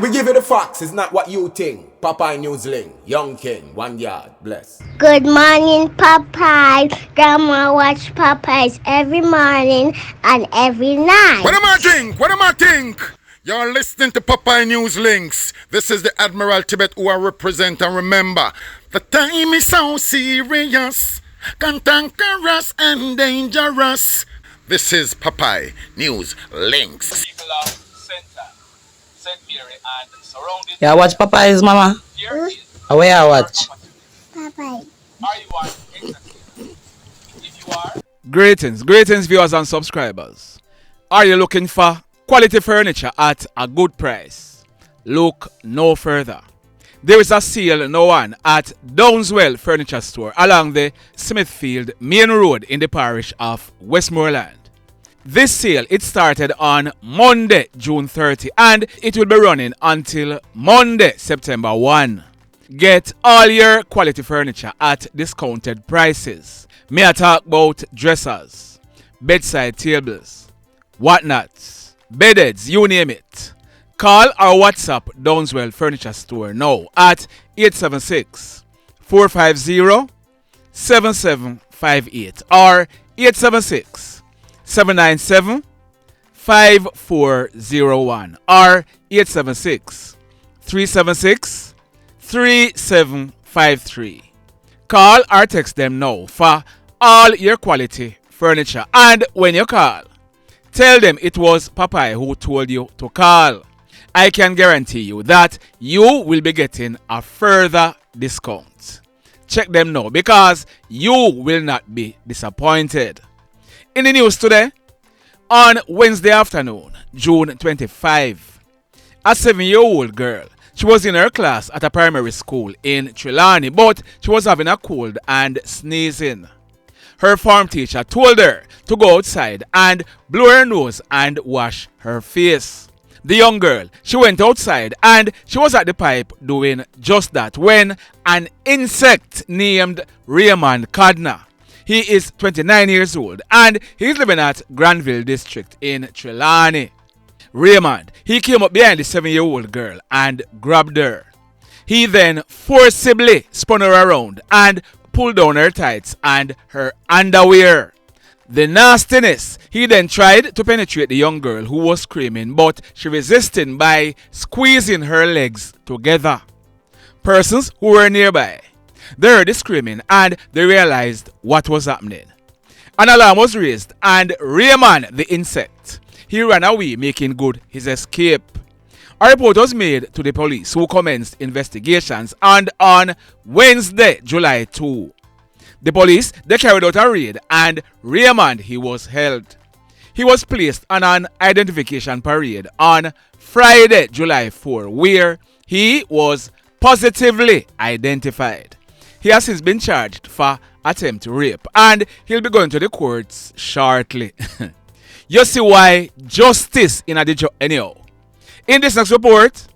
We give you the facts, it's not what you think. Popeye Newsling, Young King, 1 yard, bless. Good morning, Popeye. Grandma watch Popeyes every morning and every night. What am I think? What am I think? You're listening to Popeye News Links. This is the Admiral Tibet who I represent, and remember, the time is so serious, cantankerous and dangerous. This is Popeye News Links. People of Center, St. Mary and surrounding. Yeah, watch Popeyes, mama. Here is Where I watch? Popeye. are you on exactly? If you are, Greetings viewers and subscribers. Are you looking for quality furniture at a good price? Look no further. There is a sale now on at Downswell Furniture Store along the Smithfield Main Road in the parish of Westmoreland. This sale, it started on Monday, June 30, and it will be running until Monday, September 1. Get all your quality furniture at discounted prices. May I talk about dressers, bedside tables, whatnots, beddeds, you name it. Call or WhatsApp Downswell Furniture Store now at 876-450-7758 or 876-797-5401 or 876-376-3753. Call or text them now for all your quality furniture, and when you call, tell them it was Popeye who told you to call. I can guarantee you that you will be getting a further discount. Check them now because you will not be disappointed. In the news today, on Wednesday afternoon, June 25, a 7-year-old girl, she was in her class at a primary school in Trelawney, but she was having a cold and sneezing. Her form teacher told her to go outside and blow her nose and wash her face. The young girl, she went outside and she was at the pipe doing just that when an insect named Raymond Codner, he is 29 years old and he's living at Granville District in Trelawney. Raymond, he came up behind the 7-year-old girl and grabbed her. He then forcibly spun her around and pulled down her tights and her underwear. The nastiness, he then tried to penetrate the young girl who was screaming, but she resisted by squeezing her legs together. Persons who were nearby, they heard the screaming and they realized what was happening. An alarm was raised and Raymond, the insect, he ran away, making good his escape. A report was made to the police who commenced investigations, and on Wednesday, July 2, the police, they carried out a raid and Raymond, he was held. He was placed on an identification parade on Friday, July 4, where he was positively identified. He has since been charged for attempt rape and he'll be going to the courts shortly. You see why justice in a job anyhow. In this next report,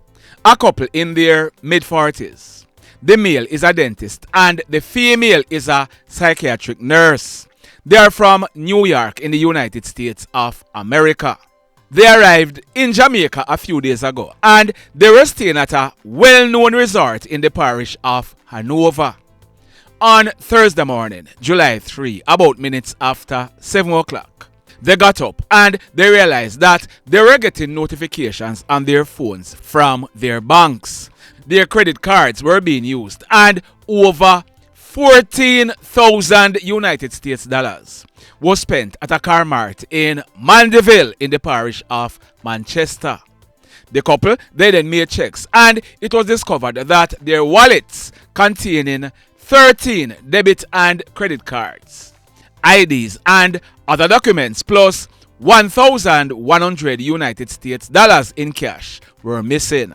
a couple in their mid-40s. The male is a dentist and the female is a psychiatric nurse. They are from New York in the United States of America. They arrived in Jamaica a few days ago and they were staying at a well-known resort in the parish of Hanover. On Thursday morning, July 3, about minutes after 7 o'clock, they got up and they realized that they were getting notifications on their phones from their banks. Their credit cards were being used and over 14,000 United States dollars was spent at a car mart in Mandeville in the parish of Manchester. The couple, they then made checks and it was discovered that their wallets containing 13 debit and credit cards, IDs and other documents plus 1,100 United States dollars in cash were missing.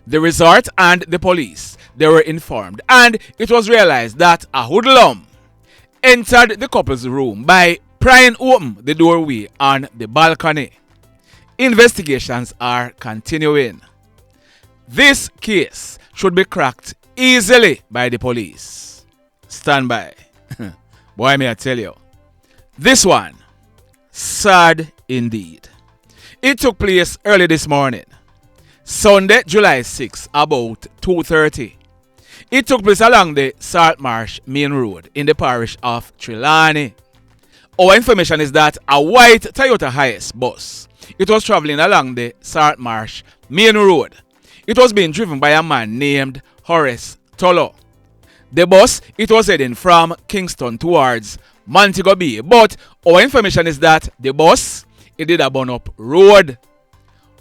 The resort and the police, they were informed and it was realized that a hoodlum entered the couple's room by prying open the doorway on the balcony. Investigations are continuing. This case should be cracked easily by the police. Stand by. Boy, may I tell you. This one, sad indeed. It took place early this morning. Sunday, July 6, about 2:30. It took place along the Saltmarsh Main Road in the parish of Trelawney. Our information is that a white Toyota Hiace bus, it was traveling along the Saltmarsh Main Road. It was being driven by a man named Horace Tulloch. The bus, it was heading from Kingston towards Montego Bay, but our information is that the bus, it did a burn up road.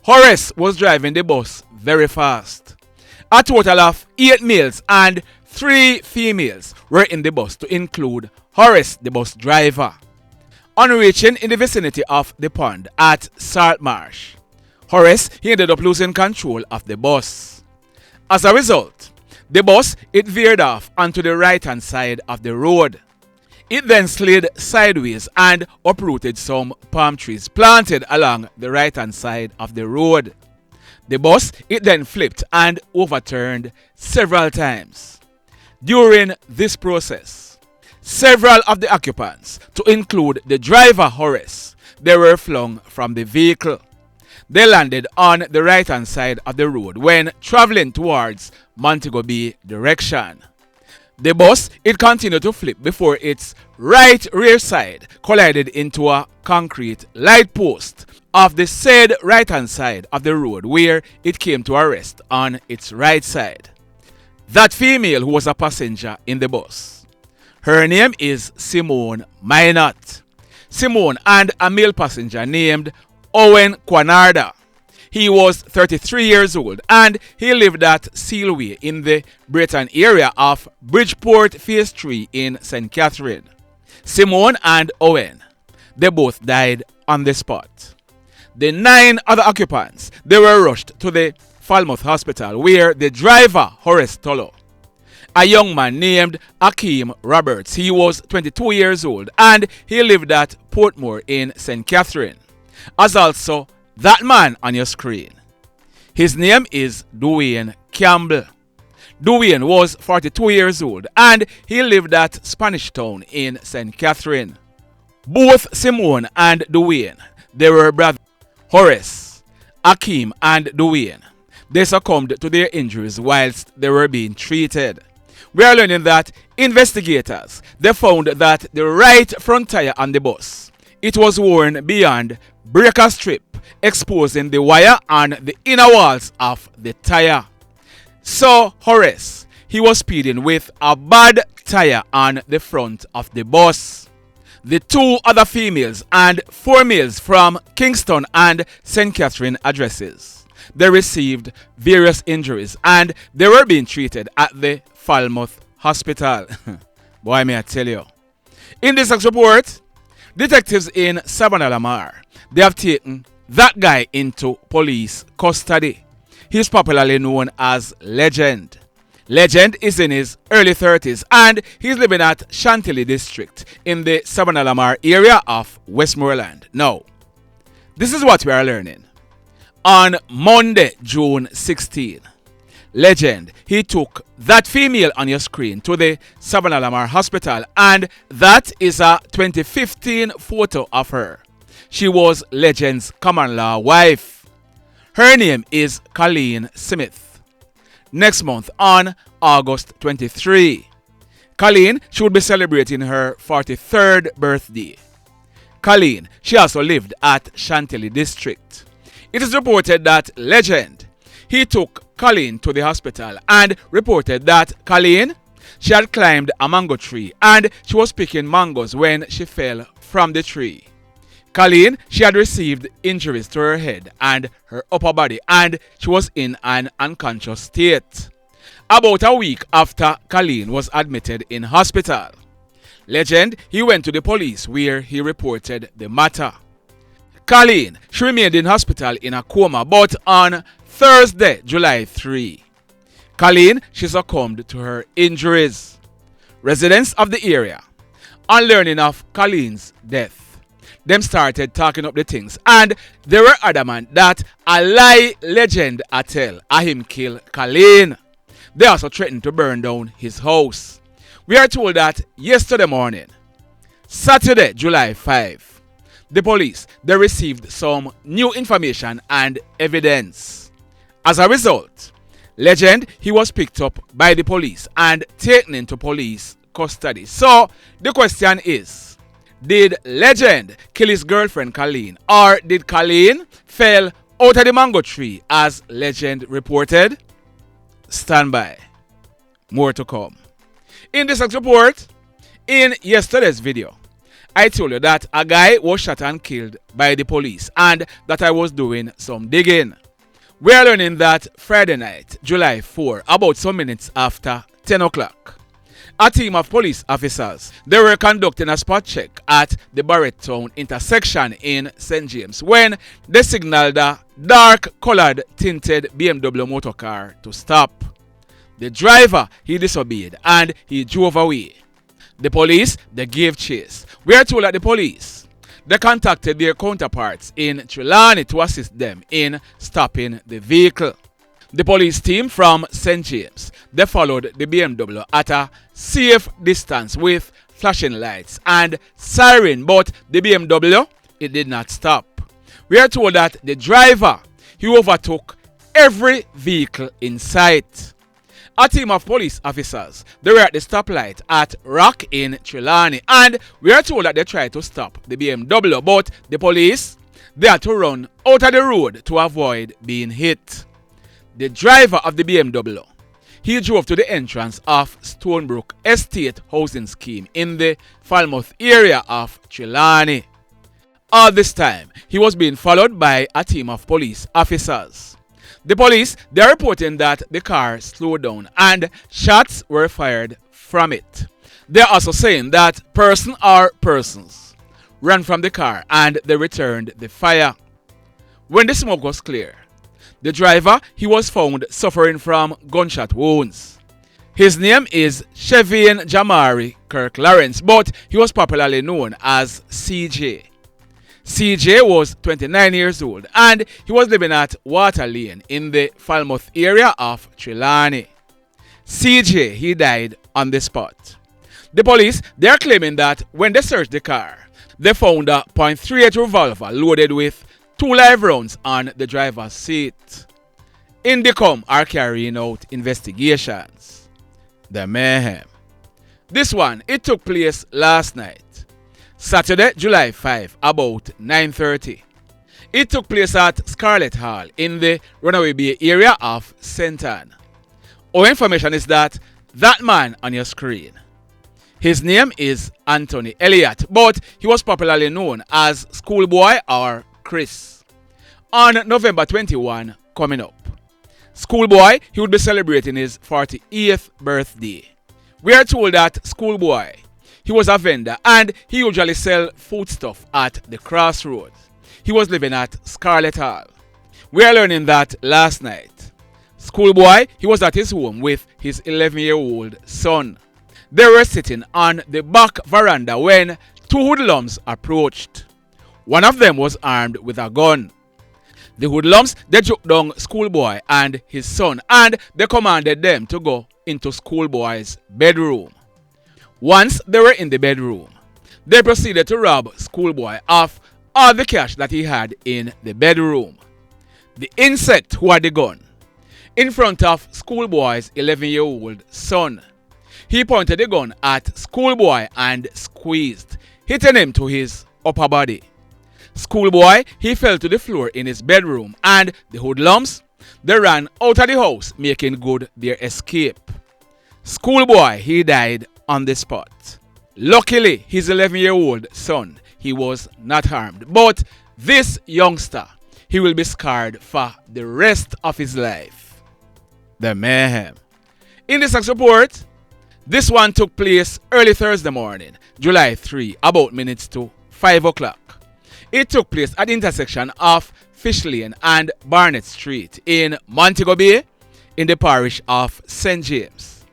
Horace was driving the bus very fast. A total of 8 males and 3 females were in the bus, to include Horace, the bus driver. On reaching in the vicinity of the pond at Saltmarsh, Horace, he ended up losing control of the bus. As a result, the bus, it veered off onto the right hand side of the road. It then slid sideways and uprooted some palm trees planted along the right hand side of the road. The bus, it then flipped and overturned several times. During this process, several of the occupants, to include the driver Horace, they were flung from the vehicle. They landed on the right hand side of the road when traveling towards Montego Bay direction. The bus, it continued to flip before its right rear side collided into a concrete light post of the said right hand side of the road, where it came to a rest on its right side. That female who was a passenger in the bus, her name is Simone Minott. Simone and a male passenger named Owen Quanardo. He was 33 years old and he lived at Sealway in the Brayton area of Bridgeport Phase 3 in St. Catherine. Simone and Owen, they both died on the spot. The 9 other occupants, they were rushed to the Falmouth Hospital, where the driver, Horace Tulloch, a young man named Akeem Roberts, he was 22 years old and he lived at Portmore in St. Catherine, as also that man on your screen. His name is Dwayne Campbell. Dwayne was 42 years old and he lived at Spanish Town in St. Catherine. Both Simone and Dwayne, they were brothers. Horace, Akeem and Dwayne, they succumbed to their injuries whilst they were being treated. We are learning that investigators, they found that the right front tire on the bus, it was worn beyond breaker strip, exposing the wire on the inner walls of the tire. So Horace, he was speeding with a bad tire on the front of the bus. The 2 other females and 4 males from Kingston and St. Catherine addresses, they received various injuries and they were being treated at the Falmouth Hospital. Boy, may I tell you. In this report, detectives in Savannah-Lamar, they have taken that guy into police custody. He's popularly known as Legend. Legend is in his early 30s and he's living at Chantilly district in the Savannah-Lamar area of Westmoreland. Now, this is what we are learning. On Monday, June 16, Legend, he took that female on your screen to the Savannah-Lamar Hospital, and that is a 2015 photo of her. She was Legend's common law wife. Her name is Caleen Smith. Next month, on August 23, Caleen, she would be celebrating her 43rd birthday. Caleen, she also lived at Chantilly district. It is reported that Legend, he took Caleen to the hospital and reported that Caleen, she had climbed a mango tree and she was picking mangoes when she fell from the tree. Caleen, she had received injuries to her head and her upper body and she was in an unconscious state. About a week after Caleen was admitted in hospital, Legend, he went to the police where he reported the matter. Caleen, she remained in hospital in a coma, but on Thursday, July 3, Caleen, she succumbed to her injuries. Residents of the area, on learning of Caleen's death, them started talking up the things and they were adamant that a lie Legend a tell a him kill Caleen. They also threatened to burn down his house. We are told that yesterday morning, Saturday, July 5, the police, they received some new information and evidence. As a result, Legend, he was picked up by the police and taken into police custody. So the question is, did Legend kill his girlfriend Caleen, or did Caleen fell out of the mango tree as Legend reported? Stand by. More to come. In this next report, in yesterday's video, I told you that a guy was shot and killed by the police and that I was doing some digging. We are learning that Friday night, July 4, about some minutes after 10 o'clock, a team of police officers, they were conducting a spot check at the Barretttown intersection in St. James when they signaled a dark-colored tinted BMW motor car to stop. The driver, he disobeyed and he drove away. The police, they gave chase. We are told that the police, they contacted their counterparts in Trelawney to assist them in stopping the vehicle. The police team from St. James, they followed the BMW at a safe distance with flashing lights and siren, but the BMW, it did not stop. We are told that the driver, he overtook every vehicle in sight. A team of police officers, they were at the stoplight at Rock in Trelawney, and we are told that they tried to stop the BMW, but the police, they had to run out of the road to avoid being hit. The driver of the BMW, he drove to the entrance of Stonebrook Estate Housing Scheme in the Falmouth area of Trelawney. All this time, he was being followed by a team of police officers. The police, they are reporting that the car slowed down and shots were fired from it. They are also saying that person or persons ran from the car and they returned the fire. When the smoke was clear, the driver, he was found suffering from gunshot wounds. His name is Chevien Jammari Kirk Lawrence, but he was popularly known as CJ. CJ was 29 years old and he was living at Water Lane in the Falmouth area of Trelawney. CJ, he died on the spot. The police, they are claiming that when they searched the car, they found a .38 revolver loaded with 2 live rounds on the driver's seat. Indicom are carrying out investigations. The mayhem. This one, it took place last night, Saturday, July 5, about 9:30. It took place at Scarlett Hall in the Runaway Bay area of St. Ann. Our information is that man on your screen, his name is Anthony Elliott, but he was popularly known as Schoolboy or Chris. On November 21 coming up, Schoolboy, he would be celebrating his 48th birthday. We are told that Schoolboy, he was a vendor and he usually sell foodstuff at the crossroads. He was living at Scarlett Hall. We are learning that last night, Schoolboy, he was at his home with his 11-year-old son. They were sitting on the back veranda when 2 hoodlums approached. One of them was armed with a gun. The hoodlums, they took down Schoolboy and his son and they commanded them to go into Schoolboy's bedroom. Once they were in the bedroom, they proceeded to rob Schoolboy of all the cash that he had in the bedroom. The insect who had the gun, in front of Schoolboy's 11-year-old son, he pointed the gun at Schoolboy and squeezed, hitting him to his upper body. Schoolboy, he fell to the floor in his bedroom and the hoodlums, they ran out of the house, making good their escape. Schoolboy, he died on the spot. Luckily, his 11-year-old son, he was not harmed. But this youngster, he will be scarred for the rest of his life. The mayhem. In this next report, this one took place early Thursday morning, July 3, about minutes to 5 o'clock. It took place at the intersection of Fish Lane and Barnett Street in Montego Bay in the parish of St. James.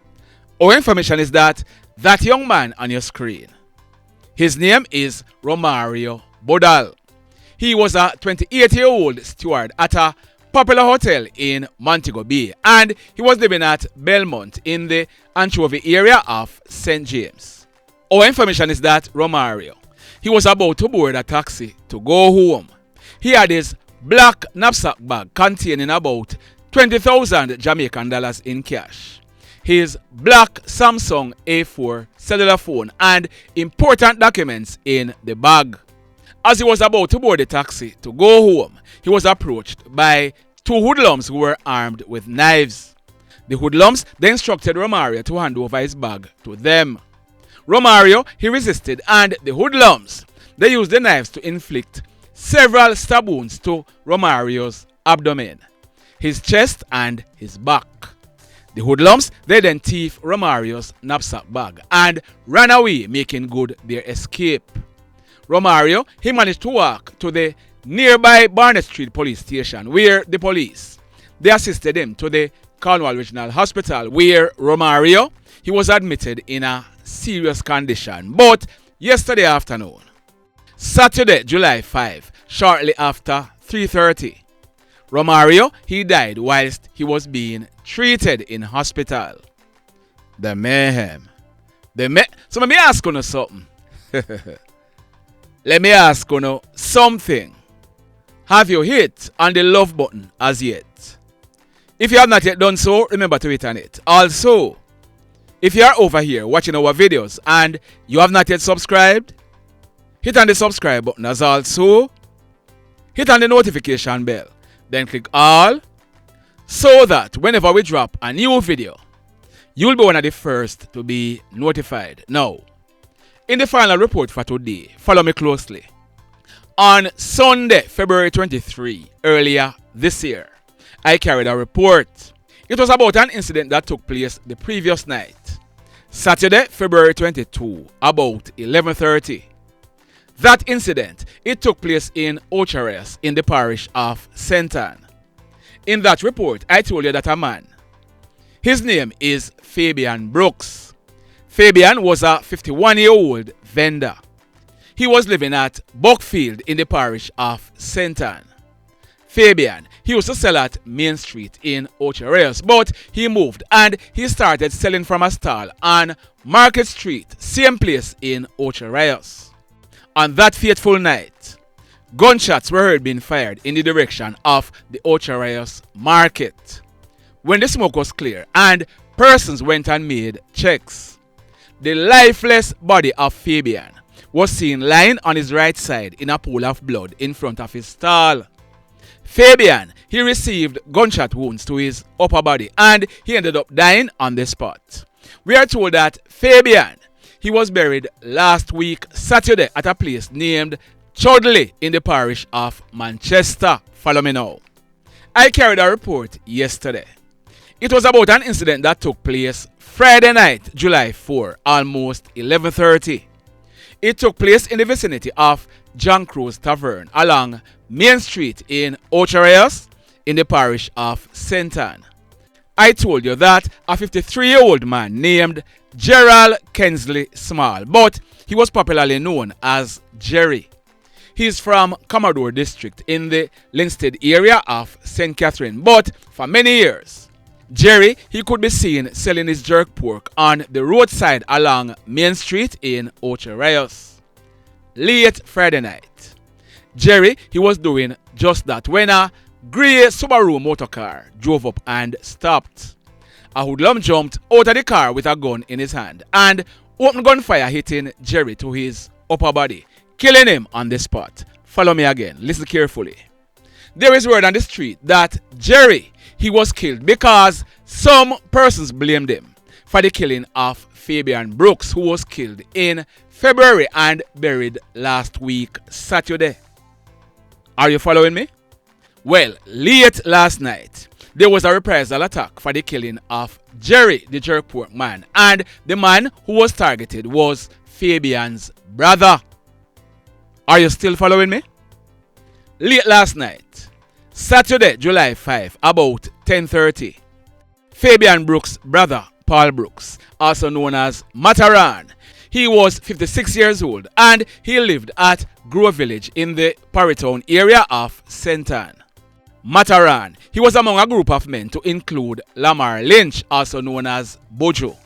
Our information is that young man on your screen, his name is Romario Boddal. He was a 28-year-old steward at a popular hotel in Montego Bay and he was living at Belmont in the Anchovy area of St. James. Our information is that Romario, he was about to board a taxi to go home. He had his black knapsack bag containing about $20,000 Jamaican dollars in cash, his black Samsung A4 cellular phone, and important documents in the bag. As he was about to board the taxi to go home, he was approached by two hoodlums who were armed with knives. The hoodlums then instructed Romario to hand over his bag to them. Romario, he resisted, and the hoodlums, they used the knives to inflict several stab wounds to Romario's abdomen, his chest, and his back. The hoodlums, they then thieved Romario's knapsack bag and ran away, making good their escape. Romario, he managed to walk to the nearby Barnett Street police station, where the police, they assisted him to the Cornwall Regional Hospital, where Romario, he was admitted in a serious condition. But yesterday afternoon, Saturday, July 5, shortly after 3:30, Romario, he died whilst he was being treated in hospital. The mayhem. So let me ask you something. Let me ask you something. Have you hit on the love button as yet? If you have not yet done so, remember to hit on it. Also, if you are over here watching our videos and you have not yet subscribed, hit on the subscribe button, as also hit on the notification bell. Then click all, so that whenever we drop a new video, you'll be one of the first to be notified. Now, in the final report for today, follow me closely. On Sunday, February 23, earlier this year, I carried a report. It was about an incident that took place the previous night, Saturday, February 22, about 11:30. That incident, it took place in Horace in the parish of St. Ann. In that report, I told you that a man, his name is Fabian Brooks. Fabian was a 51-year-old vendor. He was living at Buckfield in the parish of St. Ann. Fabian, he used to sell at Main Street in Horace, but he moved and he started selling from a stall on Market Street, same place in Horace. On that fateful night, gunshots were heard being fired in the direction of the Horace market. When the smoke was clear and persons went and made checks, the lifeless body of Fabian was seen lying on his right side in a pool of blood in front of his stall. Fabian, he received gunshot wounds to his upper body and he ended up dying on the spot. We are told that Fabian, he was buried last week Saturday at a place named Chudley in the parish of Manchester. Follow me now. I carried a report yesterday. It was about an incident that took place Friday night, July 4, almost 11:30. It took place in the vicinity of John Crow's Tavern along Main Street in Horace in the parish of St. Ann. I told you that a 53-year-old man named Gerald Kensley Small, but he was popularly known as Jerry. He's from Commodore District in the Linstead area of St. Catherine, but for many years, Jerry, he could be seen selling his jerk pork on the roadside along Main Street in Horace. Late Friday night, Jerry, he was doing just that when a grey Subaru motorcar drove up and stopped. A hoodlum jumped out of the car with a gun in his hand and opened gunfire, hitting Jerry to his upper body, killing him on the spot. Follow me again. Listen carefully. There is word on the street that Jerry, he was killed because some persons blamed him for the killing of Fabian Brooks, who was killed in February and buried last week Saturday. Are you following me? Well, late last night, there was a reprisal attack for the killing of Jerry, the jerk pork man, and the man who was targeted was Fabian's brother. Are you still following me? Late last night, Saturday, July 5, about 10:30, Fabian Brooks' brother, Paul Brooks, also known as Matterhorn, he was 56 years old and he lived at Grove Village in the Parrytown area of St. Ann. Matterhorn, he was among a group of men to include Lamar Lynch, also known as Buju.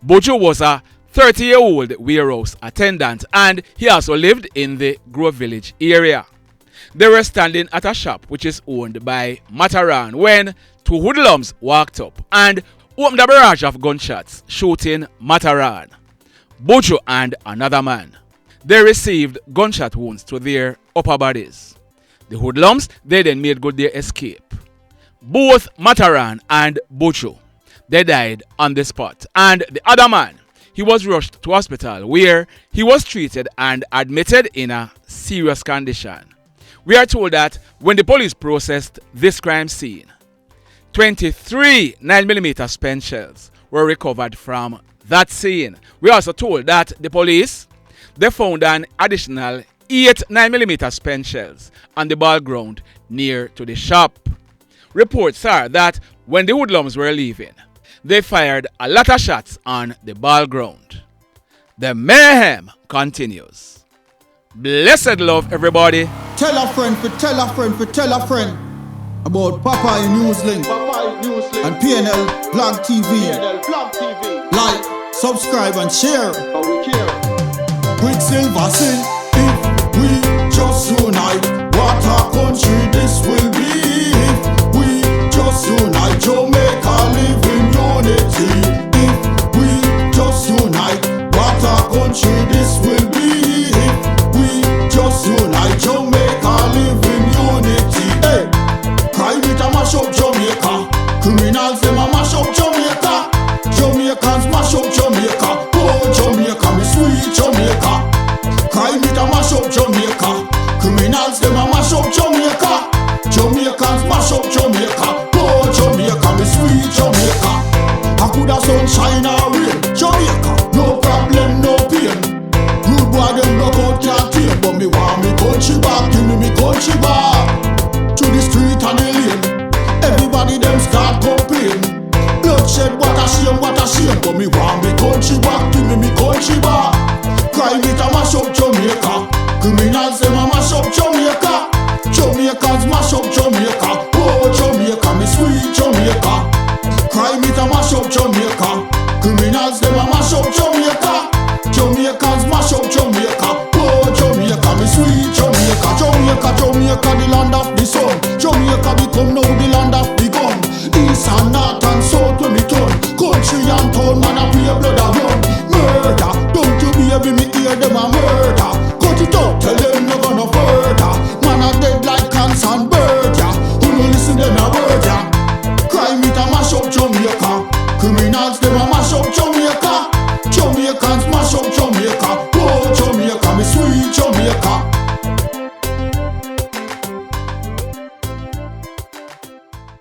Buju was a 30-year-old warehouse attendant and he also lived in the Grove Village area. They were standing at a shop which is owned by Matterhorn when two hoodlums walked up and opened a barrage of gunshots, shooting Matterhorn, Buju and another man. They received gunshot wounds to their upper bodies. The hoodlums, they then made good their escape. Both Matterhorn and Buju, they died on the spot, and the other man, he was rushed to hospital where he was treated and admitted in a serious condition. We are told that when the police processed this crime scene, 23 9mm spent shells were recovered from that scene. We are also told that the police, they found an additional 8 9mm spent shells on the ball ground near to the shop. Reports are that when the hoodlums were leaving, they fired a lot of shots on the ball ground. The mayhem continues. Blessed love, everybody. Tell a friend for tell a friend for tell a friend about Popeye Newslink and KlLL Blog TV. Like, subscribe and share. Quicksilver sing, if we just unite, what a country this will be. If we just unite, Jamaica live in unity. If we just unite, what a country this will be. If we just unite, Jamaica live in unity. Hey, crime it a mash up Jamaica. Criminals them a mash up Jamaica. Jamaicans mash up Jamaica. Oh Jamaica, me sweet Jamaica. Crime it a mash up Jamaica. Criminals them a mash up Jamaica. Jamaicans mash up Jamaica. Oh Jamaica, me sweet Jamaica. I coulda sunshine or rain. Jamaica, no problem, no pain. Rude boy them block out can't tame, but me want me country back. Give me country back. To the street and the lane. Everybody them start complain. Bloodshed, what a shame, but me want me country back. Give me country back. Crime it a mash up Jamaica. Criminals them a mash up Jamaica. Jamaicans mash up Jamaica. Oh Jamaica, me sweet Jamaica. Crime it a mash up Jamaica.